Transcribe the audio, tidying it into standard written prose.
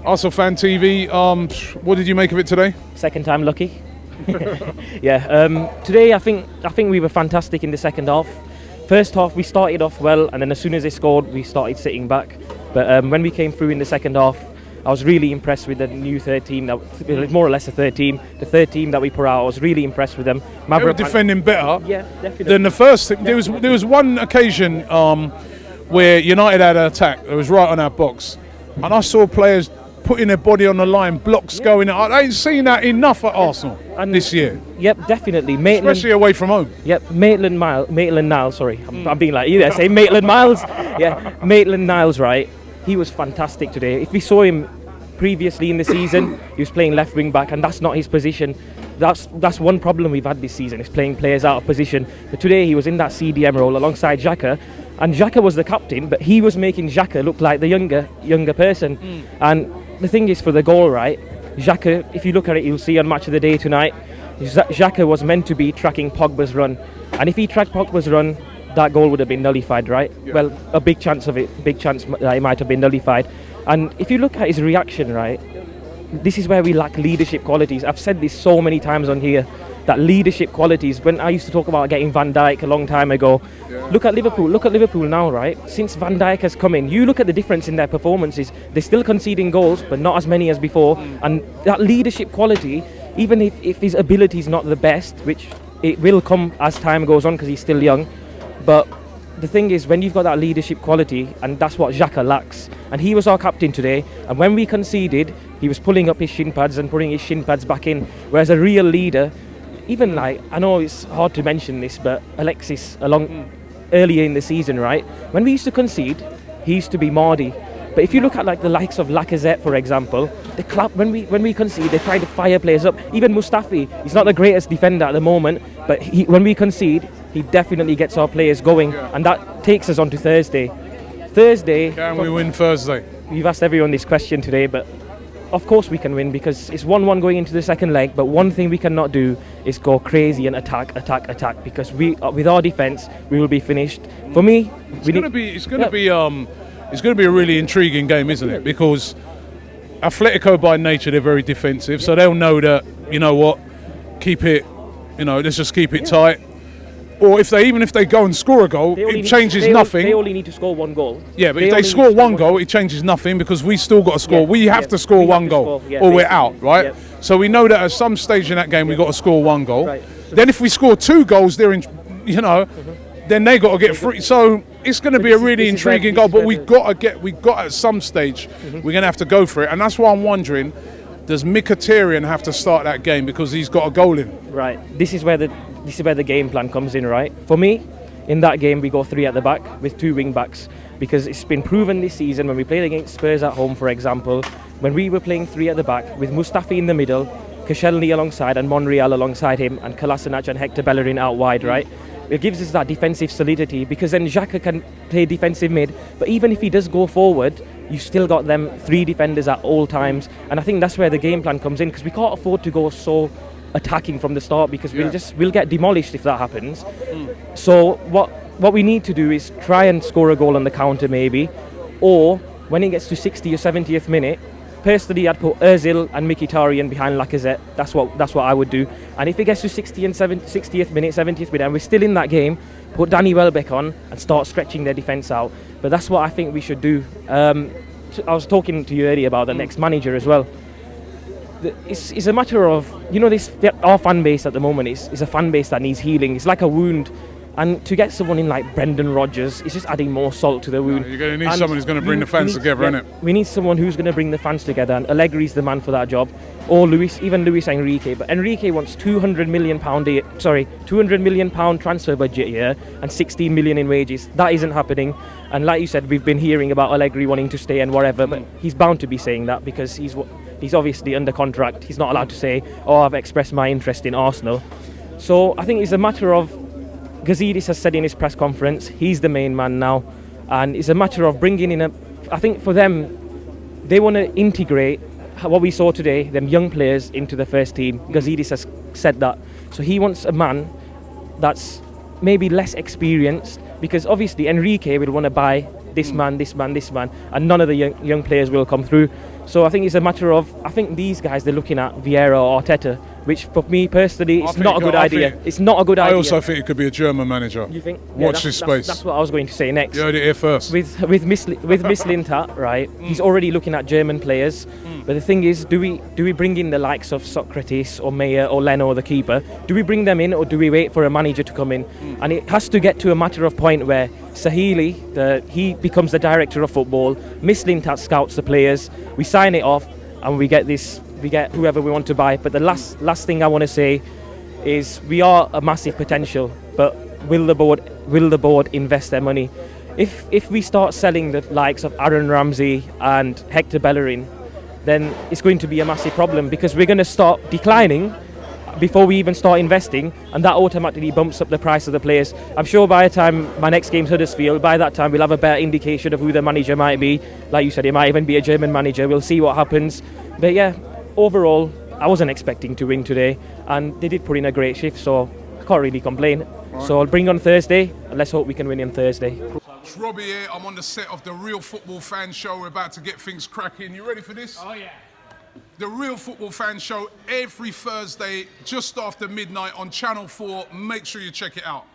ArsenalFanTV, what did you make of it today? Second time lucky. Today I think we were fantastic in the second half. First half we started off well, and then as soon as they scored we started sitting back. But when we came through in the second half, I was really impressed with the new third team. That was more or less a third team. The third team that we put out, I was really impressed with them. They were defending better than the first team. There was one occasion where United had an attack. It was right on our box, and I saw players putting their body on the line, blocks going out. I ain't seen that enough at Arsenal this year. Yep, definitely. Especially away from home. Yep, Maitland-Niles, sorry. I'm being like you there, say Maitland-Niles. Yeah, Maitland-Niles, right. He was fantastic today. If we saw him previously in the season, he was playing left wing back, and that's not his position. That's one problem we've had this season, is playing players out of position. But today he was in that CDM role alongside Xhaka, and Xhaka was the captain, but he was making Xhaka look like the younger person. And the thing is, for the goal, right, Xhaka, if you look at it, you'll see on Match of the Day tonight, Xhaka was meant to be tracking Pogba's run, and if he tracked Pogba's run, that goal would have been nullified, right? Yeah. Well, a big chance that it might have been nullified. And if you look at his reaction, right, this is where we lack leadership qualities. I've said this so many times on here, that leadership qualities, when I used to talk about getting Van Dijk a long time ago, look at Liverpool now, right? Since Van Dijk has come in, you look at the difference in their performances. They're still conceding goals, but not as many as before. And that leadership quality, even if his ability is not the best, which it will come as time goes on because he's still young, but the thing is, when you've got that leadership quality, and that's what Xhaka lacks, and he was our captain today, and when we conceded, he was pulling up his shin pads and putting his shin pads back in, whereas a real leader, even like, I know it's hard to mention this, but Alexis, earlier in the season, right, when we used to concede, he used to be Mardy. But if you look at like the likes of Lacazette, for example, they clap when we concede, they try to fire players up. Even Mustafi, he's not the greatest defender at the moment, but when we concede, he definitely gets our players going, and that takes us on to Thursday. Can we win Thursday? We've asked everyone this question today, but of course we can win, because it's 1-1 going into the second leg. But one thing we cannot do is go crazy and attack, because with our defence we will be finished. For me, it's going to be a really intriguing game, isn't it? Because Atletico by nature, they're very defensive, so they'll know that, you know what, keep it, let's just keep it tight. Or if they go and score a goal, it changes nothing. They only need to score one goal. Yeah, but if they score one goal, it changes nothing, because we still got to score. We have to score one goal, or we're out, right? Yeah. So we know that at some stage in that game, we've got to score one goal. Right. Then if we score two goals, they're in, then they got to get free. So it's going to be a really intriguing goal. But we got at some stage, we're going to have to go for it, and that's why I'm wondering, does Mkhitaryan have to start that game because he's got a goal in? Right. This is where the game plan comes in, right? For me, in that game we go three at the back with two wing backs, because it's been proven this season when we played against Spurs at home, for example, when we were playing three at the back with Mustafi in the middle, Koscielny alongside and Monreal alongside him, and Kolasinac and Hector Bellerin out wide, right? It gives us that defensive solidity, because then Xhaka can play defensive mid, but even if he does go forward, you still got them three defenders at all times. And I think that's where the game plan comes in, because we can't afford to go so attacking from the start, because we'll get demolished if that happens. So what we need to do is try and score a goal on the counter, maybe, or when it gets to 60 or 70th minute, personally I'd put Ozil and Mkhitaryan behind Lacazette. That's what I would do. And if it gets to 60th minute, 70th minute, and we're still in that game, put Danny Welbeck on and start stretching their defence out. But that's what I think we should do. I was talking to you earlier about the next manager as well. It's a matter of, our fan base at the moment is a fan base that needs healing. It's like a wound. And to get someone in like Brendan Rodgers, it's just adding more salt to the wound. You're going to need someone who's going to bring the fans together, innit? We need someone who's going to bring the fans together, and Allegri's the man for that job. Or Luis Enrique. But Enrique wants £200 million transfer budget a year and 16 million in wages. That isn't happening. And like you said, we've been hearing about Allegri wanting to stay and whatever, but he's bound to be saying that, because he's obviously under contract. He's not allowed to say, I've expressed my interest in Arsenal. So I think it's a matter of, Gazidis has said in his press conference, he's the main man now, and it's a matter of bringing in I think for them, they want to integrate what we saw today, them young players, into the first team. Gazidis has said that. So he wants a man that's maybe less experienced, because obviously Enrique will want to buy this man, this man, this man, and none of the young players will come through. So I think it's a matter of, I think these guys, they're looking at Vieira or Arteta, which for me personally, it's not a good idea. It's not a good idea. I also think it could be a German manager. You think? Watch this space. That's what I was going to say next. You heard it here first. With Mislintat, right? He's already looking at German players. But the thing is, do we bring in the likes of Socrates or Meyer or Leno, the keeper? Do we bring them in, or do we wait for a manager to come in? And it has to get to a matter of point where Sahili, he becomes the director of football. Mislintat scouts the players. We sign it off, and we get whoever we want to buy. But the last thing I want to say is we are a massive potential, but will the board invest their money? If we start selling the likes of Aaron Ramsey and Hector Bellerin, then it's going to be a massive problem, because we're going to start declining before we even start investing, and that automatically bumps up the price of the players. I'm sure by the time my next game's Huddersfield, by that time we'll have a better indication of who the manager might be. Like you said, it might even be a German manager. We'll see what happens. But yeah, overall, I wasn't expecting to win today, and they did put in a great shift, so I can't really complain. Right. So I'll bring on Thursday, and let's hope we can win on Thursday. It's Robbie here. I'm on the set of the Real Football Fan Show. We're about to get things cracking. You ready for this? Oh yeah. The Real Football Fan Show every Thursday just after midnight on Channel 4. Make sure you check it out.